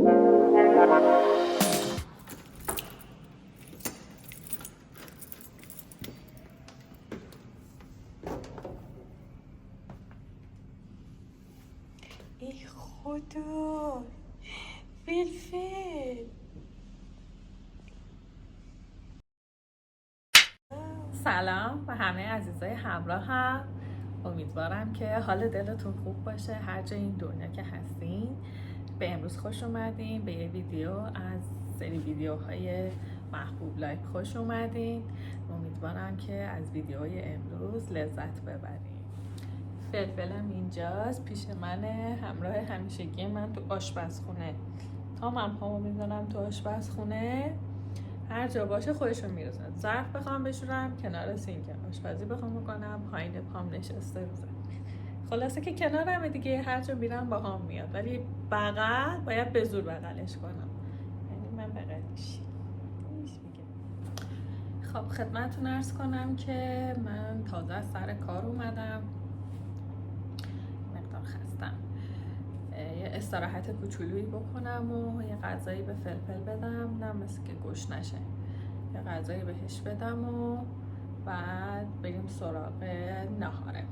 ای خدا فلفل. سلام به همه عزیزای همراهم. امیدوارم که حال دلتون خوب باشه هر جای این دنیا که هستین. به امروز خوش اومدین به یه ویدیو از سری ویدیوهای محبوب لایف خوش اومدین. امیدوارم که از ویدیوهای امروز لذت ببرین. فلفلم اینجاست پیش منه، همراه همیشگی من تو آشپزخونه. تا من پامو میزنم تو آشپزخونه هر جا باشه خودشون میرسن. ظرف بخوام بشورم کنار سینک، آشپزی بخوام بکنم پایین پام نشسته رو زمین. خلاصه که کنارمه دیگه، هر جا میرم با هم میاد، ولی بغل باید به زور بغلش کنم، یعنی من بغلش میگه. خب خدمتتون عرض کنم که من تازه از سر کار اومدم، مقدار خستم، یه استراحت کوچولویی بکنم و یه غذایی به فلفل بدم، نه مثل که گوش نشه، یه غذایی بهش بدم و بعد بریم سراغ نهاره.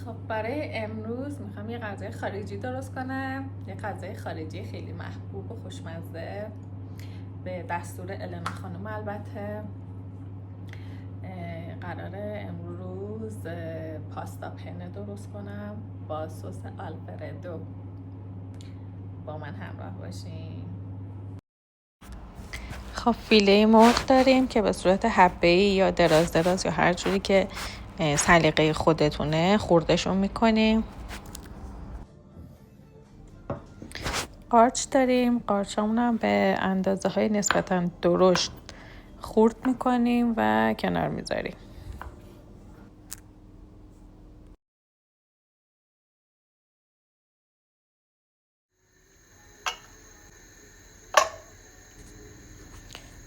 خب برای امروز میخوام یه غذای خارجی درست کنم، یه غذای خارجی خیلی محبوب و خوشمزه به دستور النا خانم. البته قراره امروز پاستا پنه درست کنم با سس آلفردو. با من همراه باشین. خب فیله مرغ داریم که به صورت حبه‌ای یا دراز دراز یا هر جوری که سلیقه خودتونه خوردشون میکنیم. قارچ داریم، قارچامون هم به اندازه های نسبتاً درشت خورد میکنیم و کنار میذاریم.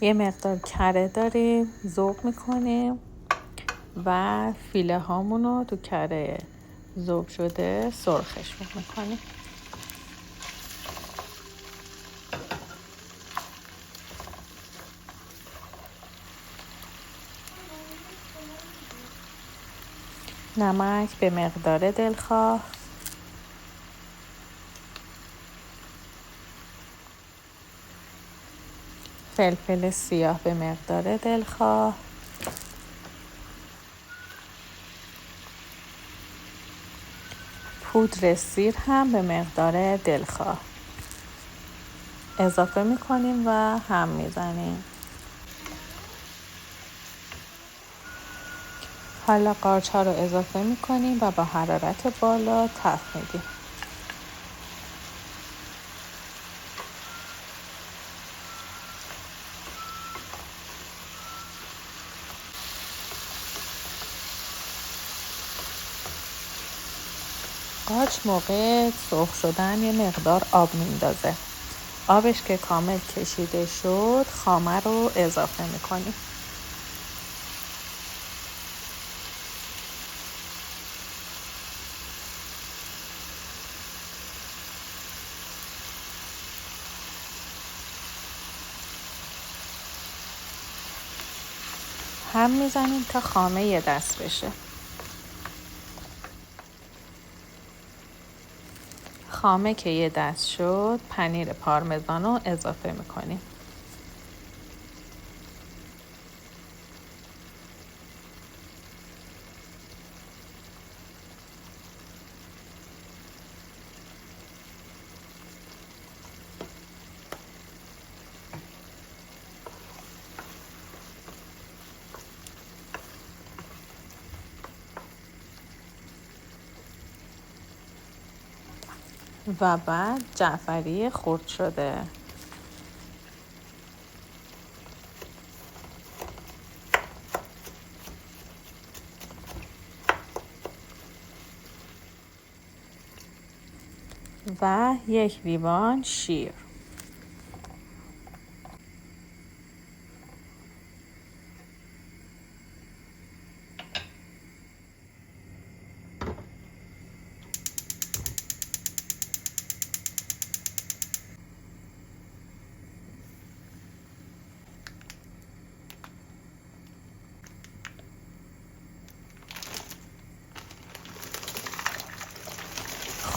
یه مقدار کره داریم، ذوب میکنیم و فیله هامون رو تو کره ذوب شده سرخش میکنیم. نمک به مقدار دلخواه، فلفل سیاه به مقدار دلخواه، پودر سیر هم به مقدار دلخواه اضافه میکنیم و هم میزنیم. حالا قارچ ها رو اضافه میکنیم و با حرارت بالا تفت میدیم. قارچ موقع سرخ شدن یه مقدار آب میندازه. آبش که کامل کشیده شد خامه رو اضافه میکنیم. هم میزنیم تا خامه یه دست بشه. خامه که یه دست شد پنیر پارمزان رو اضافه میکنیم. و بعد جعفری خرد شده. و 1 لیوان شیر.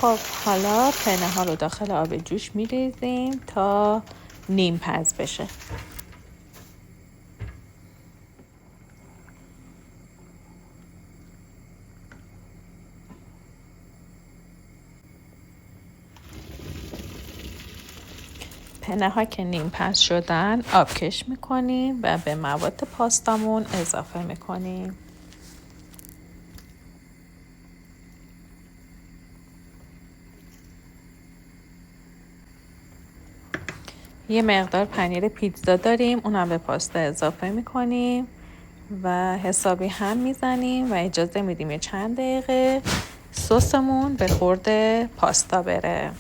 خب حالا پنه ها رو داخل آب جوش میریزیم تا نیم پز بشه. پنه ها که نیم پز شدن آبکش میکنیم و به مواد پاستامون اضافه میکنیم. یه مقدار پنیر پیتزا داریم، اونم به پاستا اضافه میکنیم و حسابی هم میزنیم و اجازه میدیم یه چند دقیقه سسمون به خورد پاستا بره.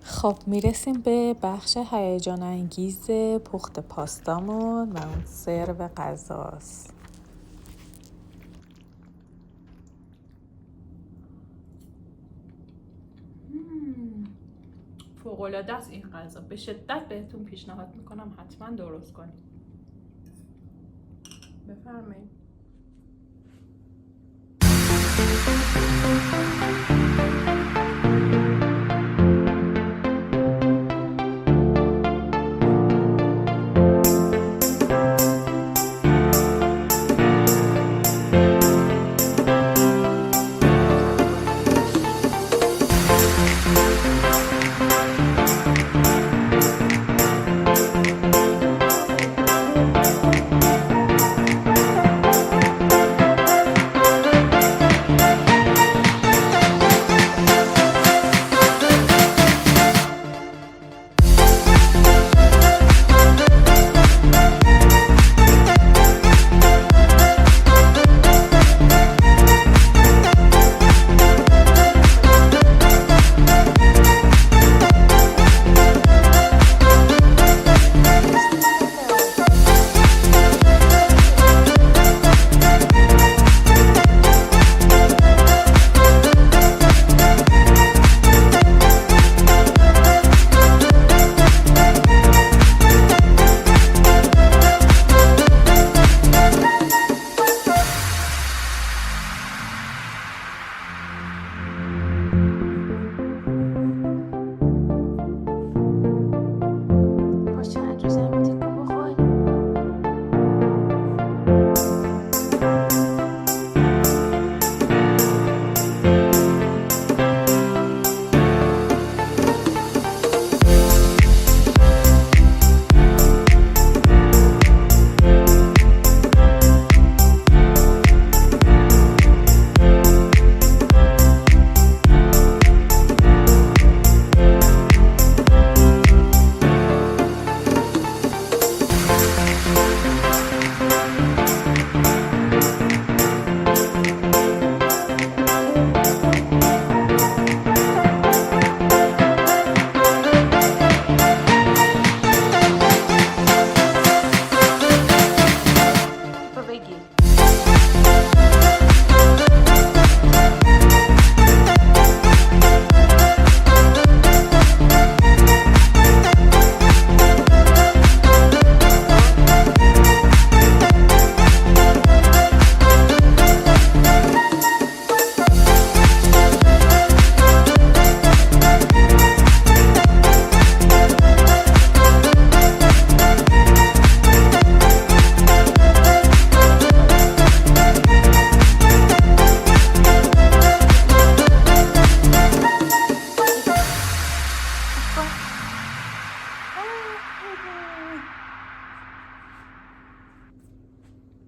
خب میرسیم به بخش هیجان انگیز پخت پاستامون و اون سرو غذاست. فوق‌العاده است این غذا. به شدت بهتون پیشنهاد میکنم حتما درست کنید. بفرمایید.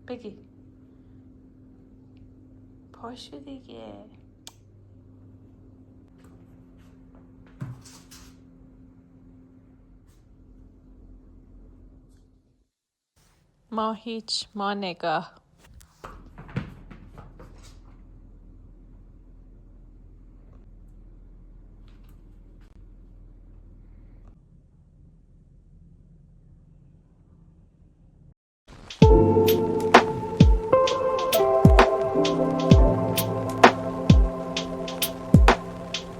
بگی پاشو دیگه. ما هیچ، ما نگاه.